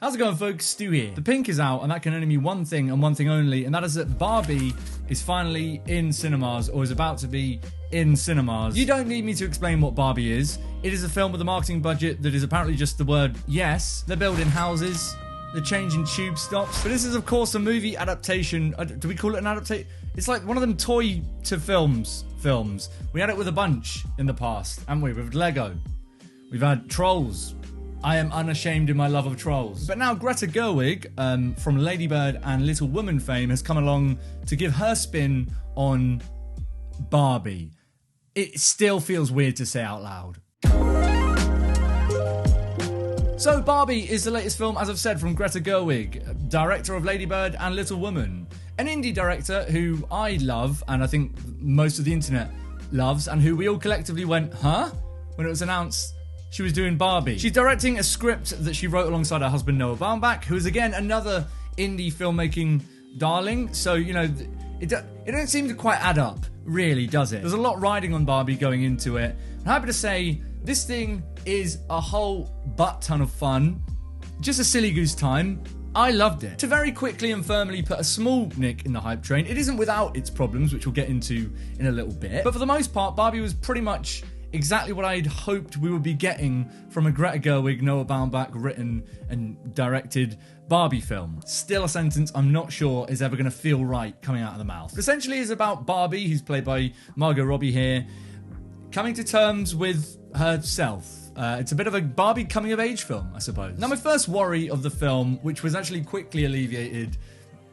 How's it going, folks? Stu here. The pink is out, and that can only mean one thing and one thing only, and that is that Barbie is finally in cinemas, or is about to be in cinemas. You don't need me to explain what Barbie is. It is a film with a marketing budget that is apparently just the word yes. They're building houses, they're changing tube stops, but this is of course a movie adaptation. Do we call it an adaptation? It's like one of them toy to films. We had it with a bunch in the past, haven't we? With Lego. We've had Trolls. I am unashamed in my love of Trolls. But now Greta Gerwig, from Lady Bird and Little Woman fame, has come along to give her spin on Barbie. It still feels weird to say out loud. So Barbie is the latest film, as I've said, from Greta Gerwig, director of Lady Bird and Little Woman. An indie director who I love, and I think most of the internet loves, and who we all collectively went, huh? When it was announced she was doing Barbie. She's directing a script that she wrote alongside her husband Noah Baumbach, who is again another indie filmmaking darling. So, you know, it don't seem to quite add up, really, does it? There's a lot riding on Barbie going into it. I'm happy to say this thing is a whole butt ton of fun. Just a silly goose time. I loved it. To very quickly and firmly put a small nick in the hype train, it isn't without its problems, which we'll get into in a little bit. But for the most part, Barbie was pretty much exactly what I'd hoped we would be getting from a Greta Gerwig, Noah Baumbach written and directed Barbie film. Still a sentence I'm not sure is ever going to feel right coming out of the mouth. But essentially it's about Barbie, who's played by Margot Robbie here, coming to terms with herself. It's a bit of a Barbie coming-of-age film, I suppose. Now, my first worry of the film, which was actually quickly alleviated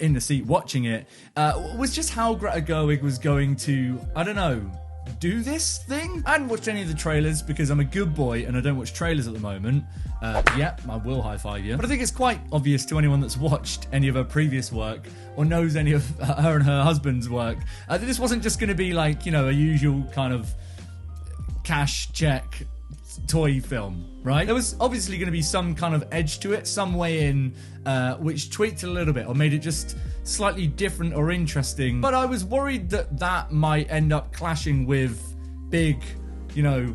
in the seat watching it, was just how Greta Gerwig was going to, I don't know, do this thing? I hadn't watched any of the trailers because I'm a good boy and I don't watch trailers at the moment. Yep, I will high-five you. But I think it's quite obvious to anyone that's watched any of her previous work or knows any of her and her husband's work that this wasn't just going to be like, you know, a usual kind of cash check toy film, right? There was obviously going to be some kind of edge to it, some way in which tweaked it a little bit or made it just slightly different or interesting. But I was worried that that might end up clashing with big, you know,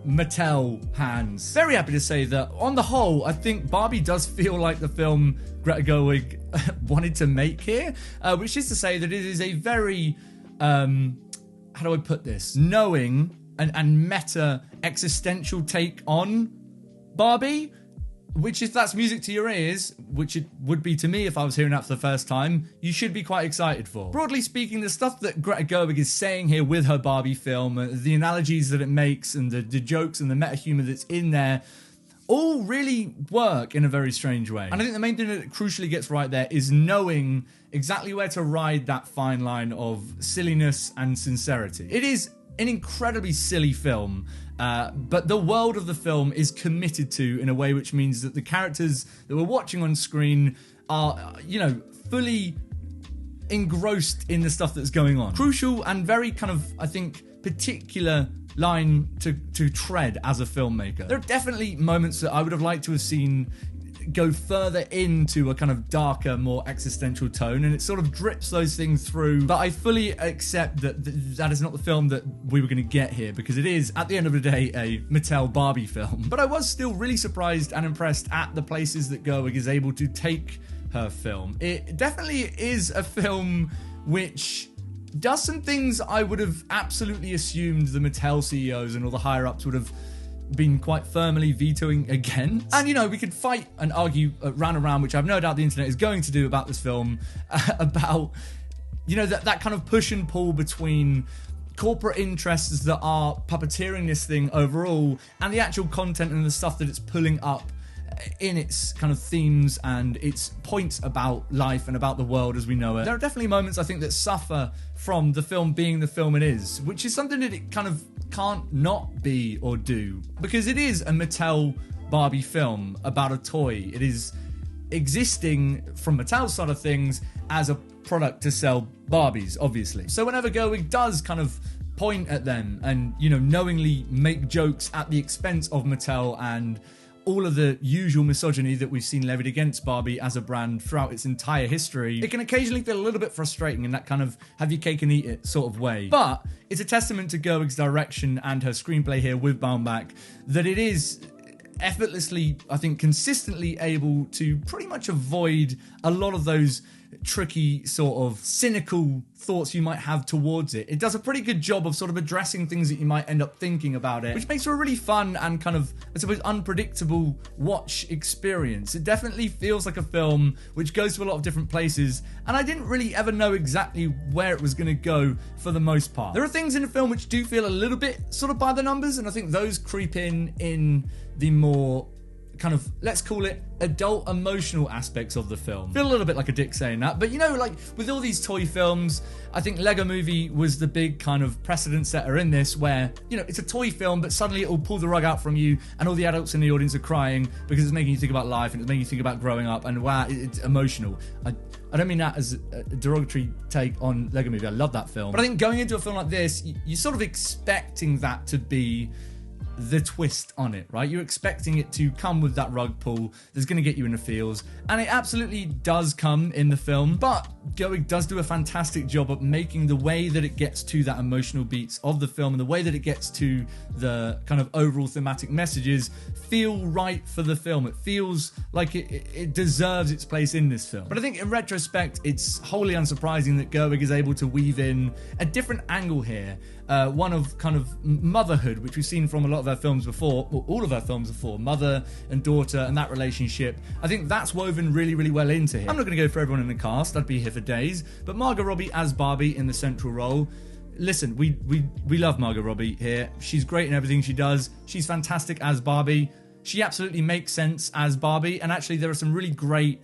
Mattel hands. Very happy to say that on the whole, I think Barbie does feel like the film Greta Gerwig wanted to make here, which is to say that it is a very, how do I put this? Knowing and meta existential take on Barbie, which if that's music to your ears, which it would be to me if I was hearing that for the first time, you should be quite excited for. Broadly speaking, the stuff that Greta Gerwig is saying here with her Barbie film, the analogies that it makes and the jokes and the meta humor that's in there, all really work in a very strange way. And I think the main thing that it crucially gets right there is knowing exactly where to ride that fine line of silliness and sincerity. It is an incredibly silly film, but the world of the film is committed to in a way which means that the characters that we're watching on screen are, you know, fully engrossed in the stuff that's going on. Crucial and very kind of, I think, particular line to tread as a filmmaker. There are definitely moments that I would have liked to have seen go further into a kind of darker, more existential tone, and it sort of drips those things through, but I fully accept that that is not the film that we were going to get here, because it is, at the end of the day, a Mattel Barbie film. But I was still really surprised and impressed at the places that Gerwig is able to take her film. It definitely is a film which does some things I would have absolutely assumed the Mattel CEOs and all the higher-ups would have been quite firmly vetoing against. And, you know, we could fight and argue round and round, which I have no doubt the internet is going to do about this film, about, you know, that kind of push and pull between corporate interests that are puppeteering this thing overall and the actual content and the stuff that it's pulling up in its kind of themes and its points about life and about the world as we know it. There are definitely moments, I think, that suffer from the film being the film it is, which is something that it kind of can't not be or do, because it is a Mattel Barbie film about a toy. It is existing from Mattel's side of things as a product to sell Barbies, obviously. So whenever Gerwig does kind of point at them and, you know, knowingly make jokes at the expense of Mattel and all of the usual misogyny that we've seen levied against Barbie as a brand throughout its entire history, it can occasionally feel a little bit frustrating in that kind of have your cake and eat it sort of way. But it's a testament to Gerwig's direction and her screenplay here with Baumbach that it is effortlessly, I think, consistently able to pretty much avoid a lot of those tricky sort of cynical thoughts you might have towards it. It does a pretty good job of sort of addressing things that you might end up thinking about it, which makes for a really fun and kind of, I suppose, unpredictable watch experience. It definitely feels like a film which goes to a lot of different places, and I didn't really ever know exactly where it was going to go for the most part. There are things in the film which do feel a little bit sort of by the numbers, and I think those creep in the more kind of, let's call it, adult emotional aspects of the film. Feel a little bit like a dick saying that, but you know, like with all these toy films, I think Lego Movie was the big kind of precedent setter in this, where, you know, it's a toy film, but suddenly it will pull the rug out from you, and all the adults in the audience are crying because it's making you think about life and it's making you think about growing up, and wow, it's emotional. I don't mean that as a derogatory take on Lego Movie. I love that film, but I think going into a film like this, you're sort of expecting that to be the twist on it, right? You're expecting it to come with that rug pull that's going to get you in the feels, and it absolutely does come in the film, but Gerwig does do a fantastic job of making the way that it gets to that emotional beats of the film and the way that it gets to the kind of overall thematic messages feel right for the film. It feels like it deserves its place in this film. But I think in retrospect, it's wholly unsurprising that Gerwig is able to weave in a different angle here, one of kind of motherhood, which we've seen from a lot of her films before, well, all of her films before, mother and daughter and that relationship. I think that's woven really, really well into here. I'm not going to go for everyone in the cast, I'd be here for days, but Margot Robbie as Barbie in the central role. Listen, we love Margot Robbie here. She's great in everything she does. She's fantastic as Barbie. She absolutely makes sense as Barbie, and actually there are some really great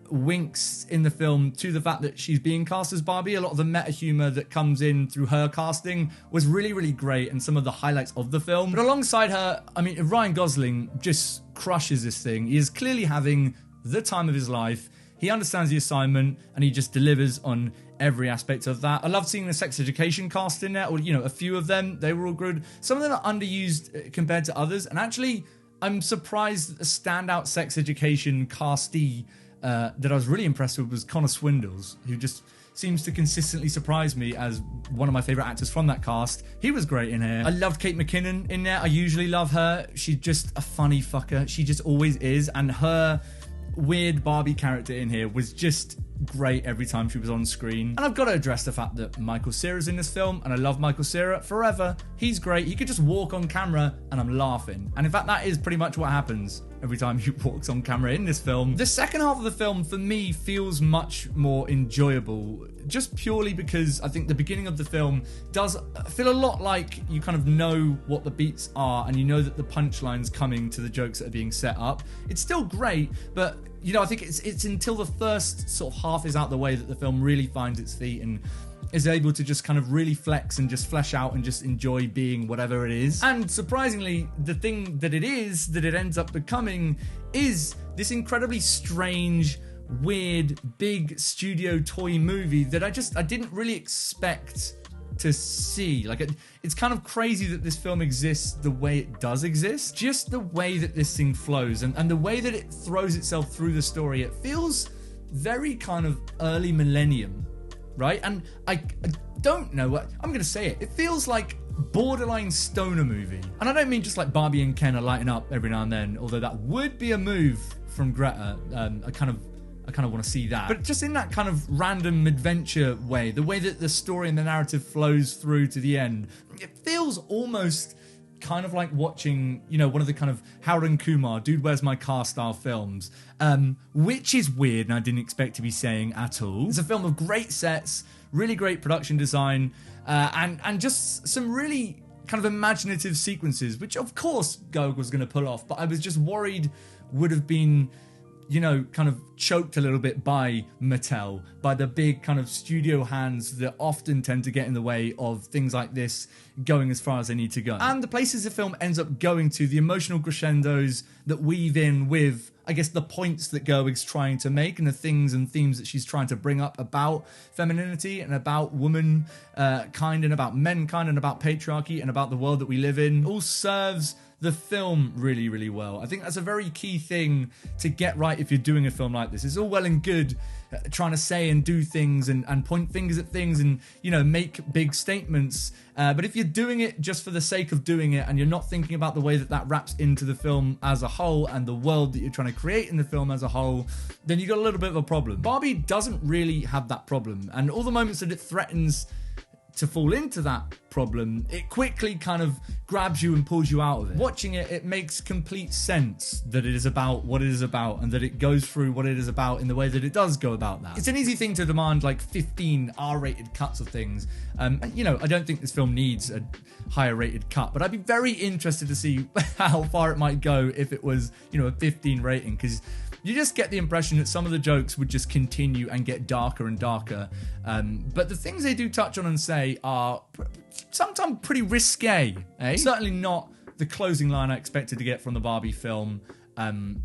winks in the film to the fact that she's being cast as Barbie. A lot of the meta humor that comes in through her casting was really, really great, and some of the highlights of the film. But alongside her, I mean, Ryan Gosling just crushes this thing. He is clearly having the time of his life. He understands the assignment, and he just delivers on every aspect of that. I loved seeing the Sex Education cast in there, or, you know, a few of them. They were all good. Some of them are underused compared to others, and actually, I'm surprised that the standout Sex Education castee that I was really impressed with was Connor Swindles, who just seems to consistently surprise me as one of my favourite actors from that cast. He was great in here. I loved Kate McKinnon in there. I usually love her. She's just a funny fucker. She just always is, and her weird Barbie character in here was just great every time she was on screen. And I've got to address the fact that Michael Cera's in this film, and I love Michael Cera forever. He's great. He could just walk on camera and I'm laughing. And in fact, that is pretty much what happens every time he walks on camera in this film. The second half of the film, for me, feels much more enjoyable, just purely because I think the beginning of the film does feel a lot like you kind of know what the beats are, and you know that the punchline's coming to the jokes that are being set up. It's still great, but you know, I think it's until the first sort of half is out the way that the film really finds its feet and is able to just kind of really flex and just flesh out and just enjoy being whatever it is. And surprisingly, the thing that it is, that it ends up becoming, is this incredibly strange, weird, big studio toy movie that I didn't really expect to see. Like, it's kind of crazy that this film exists the way it does exist. Just the way that this thing flows and the way that it throws itself through the story, it feels very kind of early millennium, right? And I don't know what I'm gonna say. It feels like borderline stoner movie, and I don't mean just like Barbie and Ken are lighting up every now and then, although that would be a move from Greta. I kind of want to see that. But just in that kind of random adventure way, the way that the story and the narrative flows through to the end, it feels almost kind of like watching, you know, one of the kind of Harold and Kumar, Dude, Where's My Car style films, which is weird and I didn't expect to be saying at all. It's a film of great sets, really great production design, and just some really kind of imaginative sequences, which of course Gerwig was going to pull off, but I was just worried would have been, you know, kind of choked a little bit by Mattel, by the big kind of studio hands that often tend to get in the way of things like this going as far as they need to go. And the places the film ends up going to, the emotional crescendos that weave in with, I guess, the points that Gerwig's trying to make and the things and themes that she's trying to bring up about femininity and about woman kind and about menkind and about patriarchy and about the world that we live in, all serves the film really, really well. I think that's a very key thing to get right if you're doing a film like this. It's all well and good trying to say and do things and point fingers at things and, you know, make big statements. But if you're doing it just for the sake of doing it and you're not thinking about the way that that wraps into the film as a whole and the world that you're trying to create in the film as a whole, then you got a little bit of a problem. Barbie doesn't really have that problem. And all the moments that it threatens to fall into that problem, it quickly kind of grabs you and pulls you out of it. Watching it, it makes complete sense that it is about what it is about and that it goes through what it is about in the way that it does go about that. It's an easy thing to demand like 15 R-rated cuts of things. And, you know, I don't think this film needs a higher rated cut, but I'd be very interested to see how far it might go if it was, you know, a 15 rating, because you just get the impression that some of the jokes would just continue and get darker and darker. But the things they do touch on and say are sometimes pretty risque, eh? Certainly not the closing line I expected to get from the Barbie film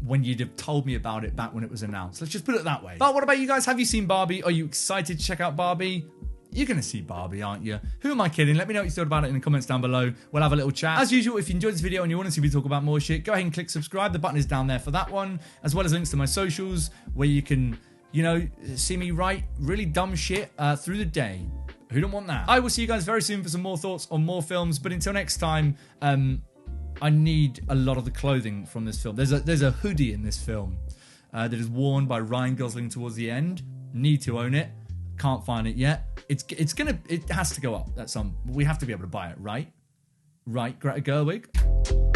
when you'd have told me about it back when it was announced. Let's just put it that way. But what about you guys? Have you seen Barbie? Are you excited to check out Barbie? You're going to see Barbie, aren't you? Who am I kidding? Let me know what you thought about it in the comments down below. We'll have a little chat. As usual, if you enjoyed this video and you want to see me talk about more shit, go ahead and click subscribe. The button is down there for that one, as well as links to my socials where you can, you know, see me write really dumb shit through the day. Who don't want that? I will see you guys very soon for some more thoughts on more films. But until next time, I need a lot of the clothing from this film. There's a hoodie in this film that is worn by Ryan Gosling towards the end. Need to own it. Can't find it yet. It has to go up at some. We have to be able to buy it, right? Right, Greta Gerwig.